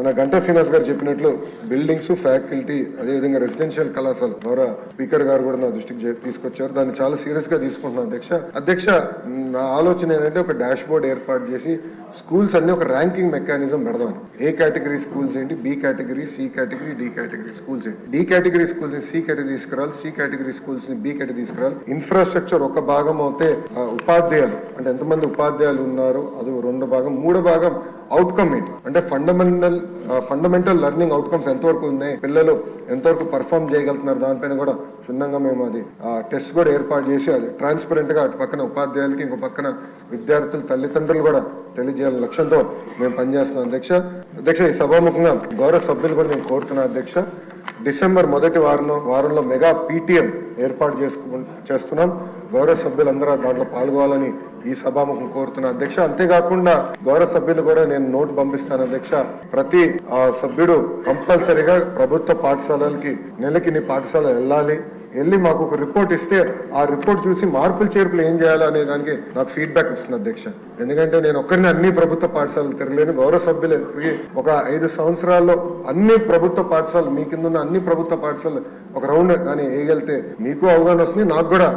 మన గంటా శ్రీనివాస్ గారు చెప్పినట్లు బిల్డింగ్స్, ఫ్యాకల్టీ, అదేవిధంగా రెసిడెన్షియల్ కళాశాల ద్వారా స్పీకర్ గారు కూడా నా దృష్టికి తీసుకొచ్చారు. దాన్ని చాలా సీరియస్ గా తీసుకుంటున్నాను అధ్యక్ష. నా ఆలోచన ఏంటంటే ఒక డాష్ బోర్డ్ ఏర్పాటు చేసి స్కూల్స్ అన్ని ఒక ర్యాంకింగ్ మెకానిజం పెడదాం. ఏ కేటగిరీ స్కూల్స్ ఏంటి, B category, C category, D category schools ఏంటి, డి కేటగిరీ స్కూల్స్ ని సి కేటగిరీ తీసుకురావాలి, సి కేటగిరీ స్కూల్స్ ని బి కేటగిరీ తీసుకురావాలి. ఇన్ఫ్రాస్ట్రక్చర్ ఒక భాగం అయితే ఉపాధ్యాయులు అంటే ఎంతమంది ఉపాధ్యాయులు ఉన్నారు అది రెండో భాగం. మూడో భాగం అవుట్కమ్ ఏంటి అంటే ఫండమెంటల్ లెర్నింగ్ అవుట్కమ్స్ ఎంతవరకు ఉన్నాయి, పిల్లలు ఎంతవరకు పర్ఫామ్ చేయగలుగుతున్నారు, దానిపైన కూడా క్షుణ్ణంగా మేము అది టెస్ట్ కూడా ఏర్పాటు చేసి అది ట్రాన్స్పరెంట్ గా అటు పక్కన ఉపాధ్యాయులకి ఇంకో పక్కన విద్యార్థులు తల్లిదండ్రులు కూడా తెలియజేయాలని లక్ష్యంతో మేము పనిచేస్తున్నాం అధ్యక్ష. ఈ సభాముఖంగా గౌరవ సభ్యులు కూడా నేను కోరుతున్నా అధ్యక్ష. డిసెంబర్ మొదటి వారంలో మెగా పీటీఎం ఏర్పాటు చేస్తున్నాం. గౌరవ సభ్యులందరూ దాంట్లో పాల్గొవాలని ఈ సభాముఖం కోరుతున్నా అధ్యక్ష. అంతేకాకుండా గౌరవ సభ్యులు కూడా నేను నోటు పంపిస్తాను అధ్యక్ష. ప్రతి సభ్యుడు కంపల్సరీగా ప్రభుత్వ పాఠశాలలకి నెలకి నీ పాఠశాల వెళ్ళి మాకు ఒక రిపోర్ట్ ఇస్తే ఆ రిపోర్ట్ చూసి మార్పులు చేర్పులు ఏం చేయాలో అనే దానికి నాకు ఫీడ్బ్యాక్ ఇస్తుంది అధ్యక్ష. ఎందుకంటే నేను ఒక్కరిని అన్ని ప్రభుత్వ పాఠశాలలు తిరగలేను. గౌరవ సభ్యులు ఒక 5 సంవత్సరాల్లో అన్ని ప్రభుత్వ పాఠశాలలు మీ కింద ఉన్న అన్ని ప్రభుత్వ పాఠశాలలు ఒక రౌండ్ కానీ వేయగలితే మీకు అవగాహన వస్తుంది, నాకు కూడా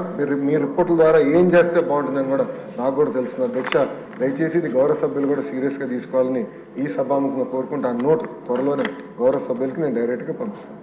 మీ రిపోర్ట్ల ద్వారా ఏం చేస్తే బాగుంటుందని కూడా నాకు కూడా తెలుస్తుంది అధ్యక్ష. దయచేసి ఇది గౌరవ సభ్యులు కూడా సీరియస్ గా తీసుకోవాలని ఈ సభాముఖంగా కోరుకుంటూ ఆ నోట్ త్వరలోనే గౌరవ సభ్యులకి నేను డైరెక్ట్ గా పంపిస్తాను.